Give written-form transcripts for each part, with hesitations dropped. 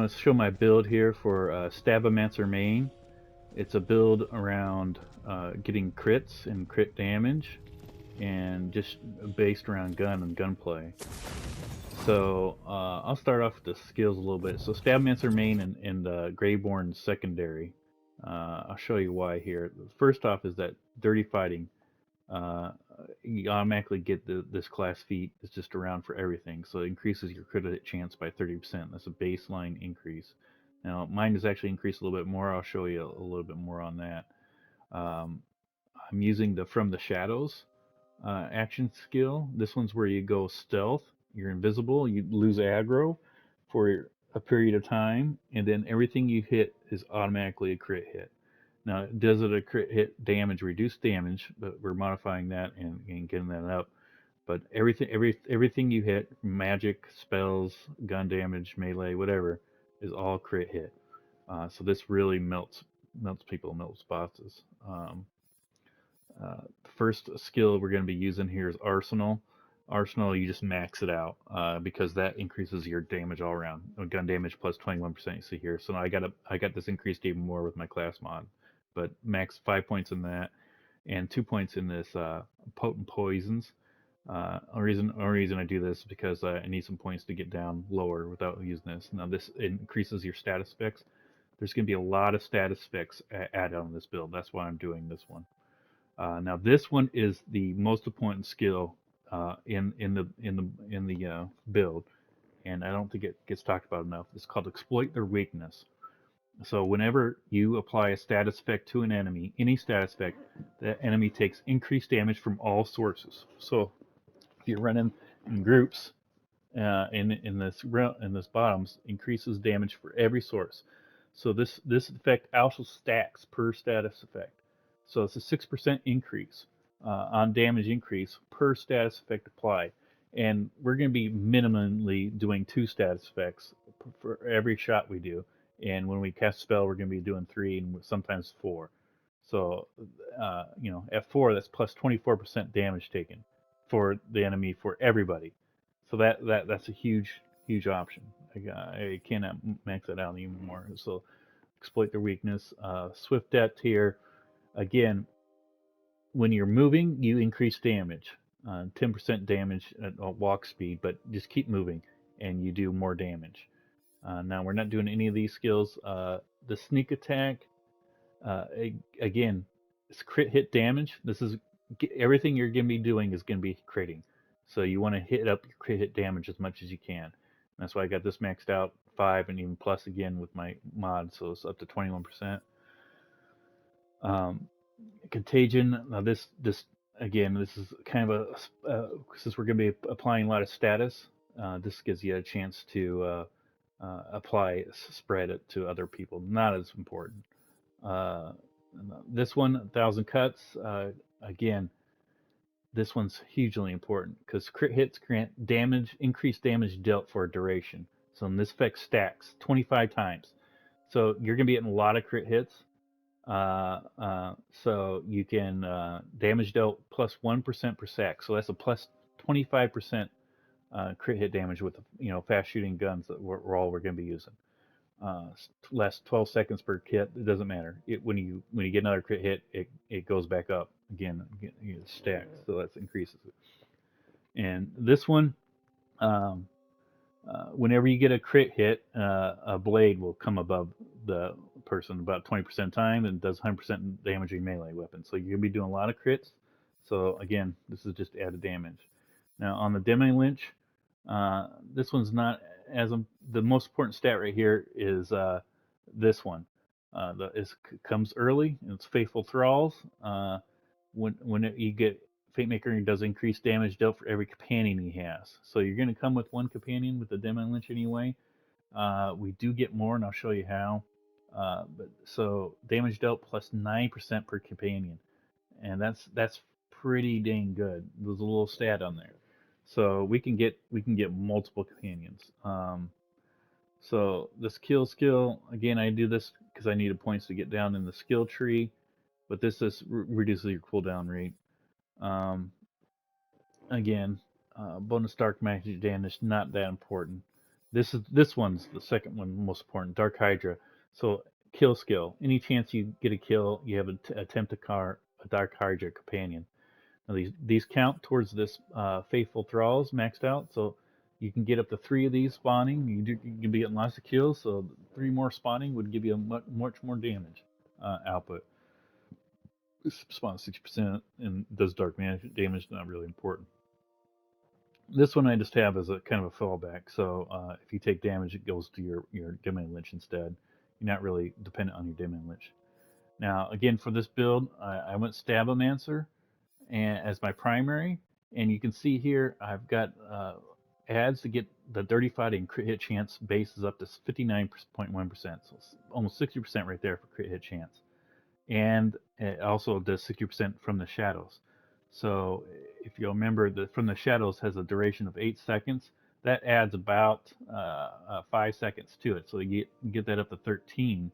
want to show my build here for Stabbomancer main. It's a build around getting crits and crit damage, and just based around gun and gunplay. So I'll start off with the skills a little bit. So Stabbomancer main and Graveborn secondary. I'll show you why here. First off is that dirty fighting. Uh, you automatically get this class feat. It's just around for everything, so it increases your crit hit chance by 30%. That's a baseline increase. Now mine is actually increased a little bit more. I'll show you a little bit more on that. Um, I'm using the From the Shadows action skill. This one's where you go stealth. You're invisible. You lose aggro for a period of time, and then everything you hit is automatically a crit hit. Now, does it a crit hit damage, reduced damage? But we're modifying that and getting that up. But everything you hit, magic, spells, gun damage, melee, whatever, is all crit hit. So this really melts people, melts bosses. The first skill we're going to be using here is Arsenal. Arsenal, you just max it out because that increases your damage all around. Gun damage plus 21%. You see here. So now I got this increased even more with my class mod, but max 5 points in that and 2 points in this potent poisons. Only reason I do this is because I need some points to get down lower without using this. Now this increases your status specs. There's going to be a lot of status specs added on this build. That's why I'm doing this one. Now this one is the most important skill in the build, and I don't think it gets talked about enough. It's called Exploit Their Weakness. So whenever you apply a status effect to an enemy, any status effect, the enemy takes increased damage from all sources. So if you're running in groups in this bottoms, increases damage for every source. So this effect also stacks per status effect. So it's a 6% increase on damage increase per status effect applied. And we're going to be minimally doing 2 status effects for every shot we do. And when we cast a spell, we're going to be doing 3 and sometimes 4. So, at 4, that's plus 24% damage taken for the enemy for everybody. So that's a huge option. I cannot max that out even more. So exploit their weakness. Swift depth here. Again, when you're moving, you increase damage. 10% damage at walk speed, but just keep moving and you do more damage. Now we're not doing any of these skills. The sneak attack, again, it's crit hit damage. This is everything you're going to be doing is going to be critting. So you want to hit up your crit hit damage as much as you can. That's why I got this maxed out 5 and even plus again with my mod, so it's up to 21%. Contagion. Now this again, this is kind of since we're going to be applying a lot of status. This gives you a chance to apply spread it to other people. Not as important. This one, 1,000 cuts. Again, this one's hugely important because crit hits grant damage, increased damage dealt for a duration. So this effect stacks 25 times. So you're going to be getting a lot of crit hits. So you can damage dealt plus 1% per sec. So that's a plus 25% crit hit damage with fast shooting guns that we're going to be using. Last 12 seconds per hit. It doesn't matter. When you get another crit hit, it goes back up again. It stacks, so that increases it. And this one, whenever you get a crit hit, a blade will come above the person about 20% time and does 100% damaging melee weapon. So you're gonna be doing a lot of crits. So again, this is just added damage. Now on the Demi Lynch, this one's not as the most important stat right here is this one. It comes early. And it's Faithful Thralls. When you get Fate Maker, he does increased damage dealt for every companion he has. So you're going to come with one companion with the Demi Lynch anyway. We do get more, and I'll show you how. So damage dealt plus 9% per companion, and that's pretty dang good. There's a little stat on there. So we can get multiple companions. So this kill skill, again, I do this because I needed points to get down in the skill tree, but this reduces your cooldown rate. Again, bonus dark magic damage, not that important. This one's the second one most important. Dark Hydra. So kill skill. Any chance you get a kill, you have attempt to car a Dark Hydra companion. Now these count towards this faithful thralls maxed out, so you can get up to 3 of these spawning. You can be getting lots of kills, so 3 more spawning would give you a much more damage output. Spawn 60% and does dark damage. Not really important. This one I just have as a kind of a fallback. So if you take damage, it goes to your Dim Lich instead. You're not really dependent on your Dim Lich. Now again for this build, I went Stabbomancer and as my primary, and you can see here I've got adds to get the dirty fighting crit hit chance base is up to 59.1%, so almost 60% right there for crit hit chance, and it also does 60% from the shadows. So if you'll remember that from the shadows has a duration of 8 seconds, that adds about 5 seconds to it. So you get that up to 13,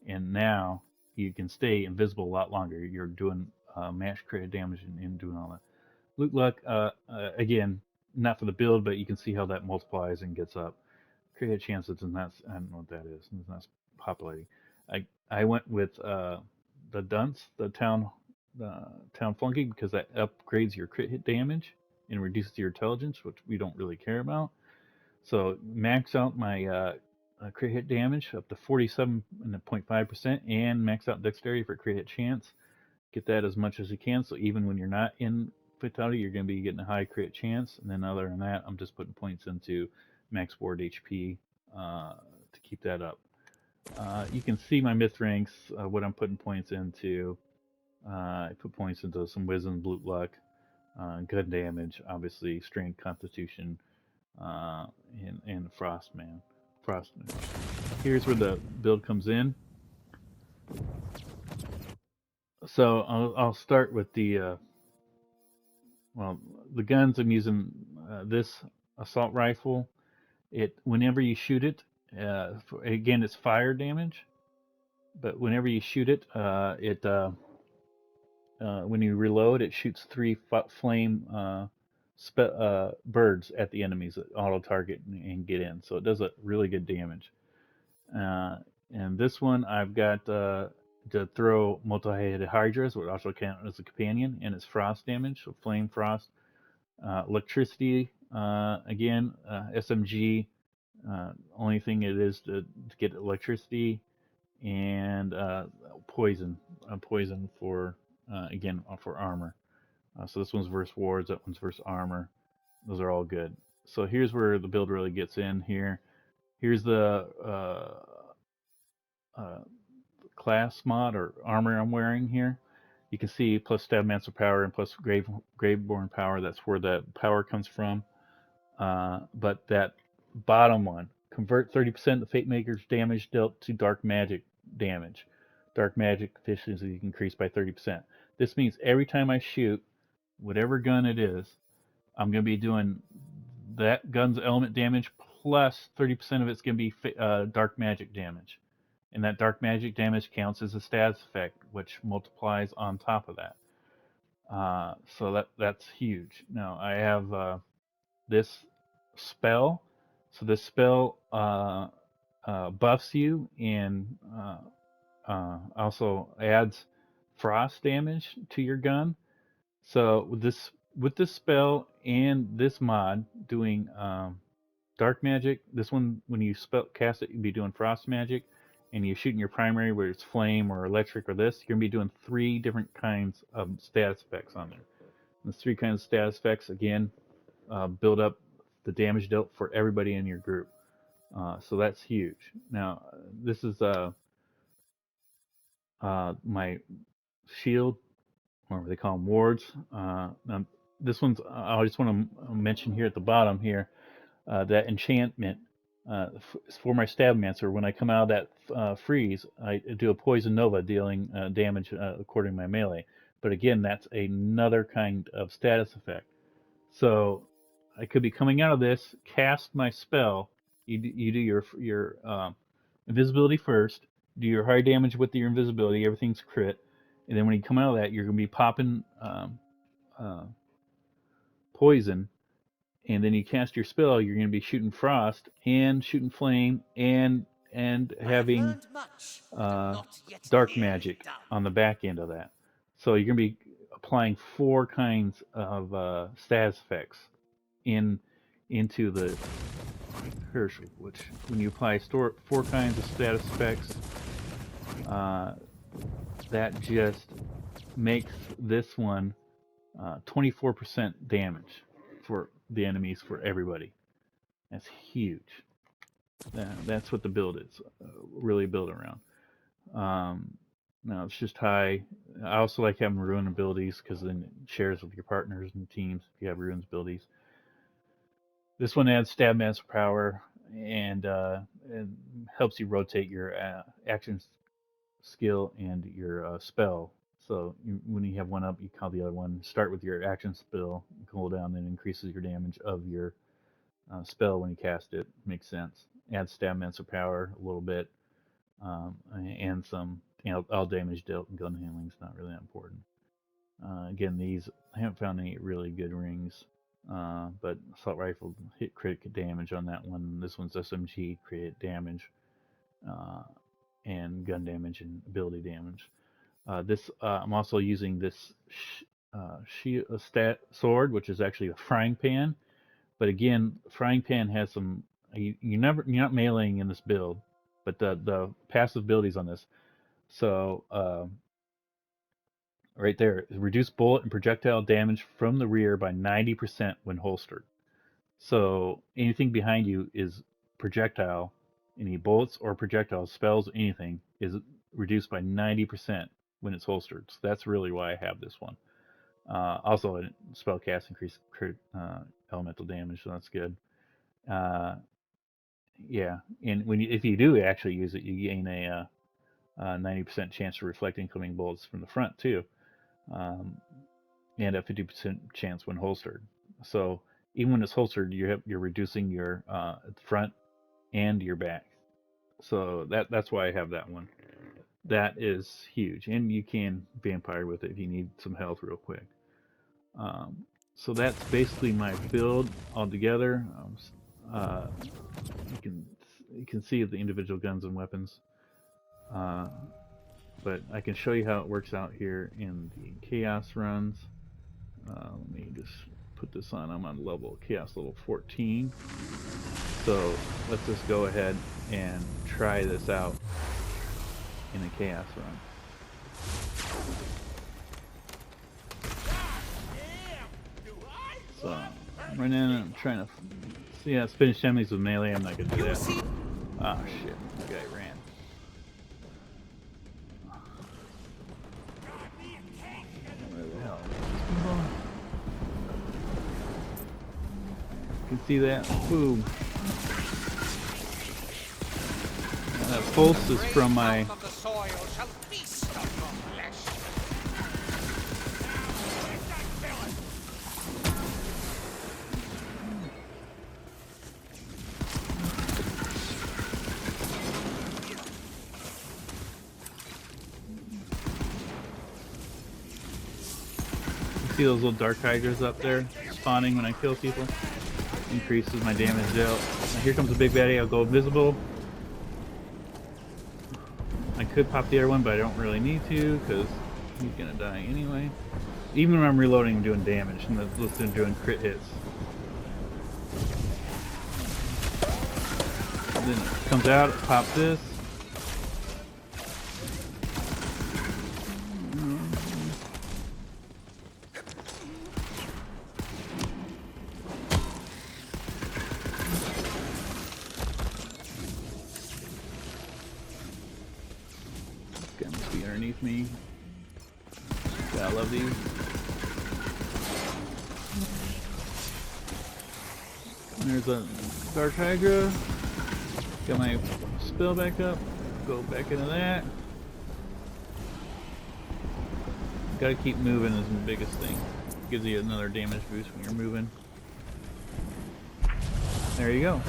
and now you can stay invisible a lot longer. You're doing match crit damage and doing all that. Loot luck, again, not for the build, but you can see how that multiplies and gets up. Crit chances is not, I don't know what that is. It's not populating. I went with the dunce, the town flunky, because that upgrades your crit hit damage and reduces your intelligence, which we don't really care about. So max out my crit hit damage up to 47.5% and max out dexterity for crit hit chance. Get that as much as you can. So even when you're not in fatality, you're going to be getting a high crit chance. And then other than that, I'm just putting points into max board HP to keep that up. You can see my myth ranks, what I'm putting points into. I put points into some wisdom, loot luck, gun damage, obviously strength, constitution, and frost man. Here's where the build comes in. So I'll start with the the guns. I'm using this assault rifle. Whenever you shoot it, again it's fire damage, but whenever you shoot it, when you reload, it shoots 3 flame birds at the enemies that auto target and get in. So it does a really good damage. And this one I've got to throw multi-headed hydras, which also count as a companion, and it's frost damage, so flame frost. Electricity, again, SMG. Only thing it is to get electricity, and poison. Poison for again for armor. So this one's versus wards, that one's versus armor. Those are all good. So here's where the build really gets in here. Here's the class mod or armor I'm wearing here. You can see plus Stabbomancer power and plus Graveborn power. That's where the power comes from. But that bottom one, convert 30% of Fate Maker's damage dealt to dark magic damage. Dark magic efficiency increased by 30%. This means every time I shoot, whatever gun it is, I'm going to be doing that gun's element damage plus 30% of it's going to be dark magic damage. And that dark magic damage counts as a status effect, which multiplies on top of that. So that's huge. Now I have this spell. So this spell buffs you and also adds frost damage to your gun. So with this spell and this mod doing dark magic, this one when you cast it, you'd be doing frost magic, and you're shooting your primary where it's flame or electric or this, you're gonna be doing 3 different kinds of status effects on there. And the 3 kinds of status effects again build up the damage dealt for everybody in your group. So that's huge. Now this is my shield, or they call them wards. Now this one's I just want to mention here at the bottom here that enchantment for my Stabbomancer. When I come out of that freeze, I do a poison nova, dealing damage according to my melee. But again, that's another kind of status effect. So I could be coming out of this, cast my spell. You do your invisibility first. Do your high damage with your invisibility. Everything's crit. And then when you come out of that, you're gonna be popping poison, and then you cast your spell, you're going to be shooting frost and shooting flame and having dark magic on the back end of that. So you're going to be applying 4 kinds of status effects into the Herschel, which when you apply 4 kinds of status effects, that just makes this one 24% damage for the enemies for everybody. That's huge. That's what the build is. Really build around. Now it's just high. I also like having rune abilities because then it shares with your partners and teams if you have runes abilities. This one adds Stabbomancer power and helps you rotate your action skill and your spell. So when you have one up, you call the other one. Start with your action spell, cooldown, then increases your damage of your spell when you cast it. Makes sense. Adds Stabbomancer power a little bit, and some all damage dealt. Gun handling is not really that important. Again, these I haven't found any really good rings, but assault rifle hit crit damage on that one. This one's SMG crit damage, and gun damage and ability damage. I'm also using this sword, which is actually a frying pan. But again, frying pan has some. You're not meleeing in this build, but the passive abilities on this. So right there, reduce bullet and projectile damage from the rear by 90% when holstered. So anything behind you is projectile. Any bullets or projectiles, spells, anything is reduced by 90% when it's holstered. So that's really why I have this one. Also, spell cast increase elemental damage, so that's good. Yeah, and if you do actually use it, you gain a 90% chance to reflect incoming bullets from the front too, and a 50% chance when holstered. So even when it's holstered, you're reducing your front and your back. So that's why I have that one. That is huge, and you can vampire with it if you need some health real quick. So that's basically my build altogether. You can see the individual guns and weapons, but I can show you how it works out here in the chaos runs. Let me just put this on. I'm on chaos level 14. So let's just go ahead and try this out in a chaos run. So I'm running in, I'm trying to see how to finish enemies with melee. I'm not gonna do that. Oh shit, this guy ran. Where the hell is this going? You can see that? Boom. And that pulse is from my see those little dark hydras up there spawning when I kill people? Increases my damage dealt. Now here comes a big baddie. I'll go invisible. I could pop the other one, but I don't really need to because he's gonna die anyway. Even when I'm reloading, I'm doing damage, and I'm doing crit hits. And then it comes out, pop this. Underneath me. Yeah, I love these. And there's a Dark Hydra. Got my spell back up. Go back into that. Gotta keep moving is the biggest thing. Gives you another damage boost when you're moving. There you go.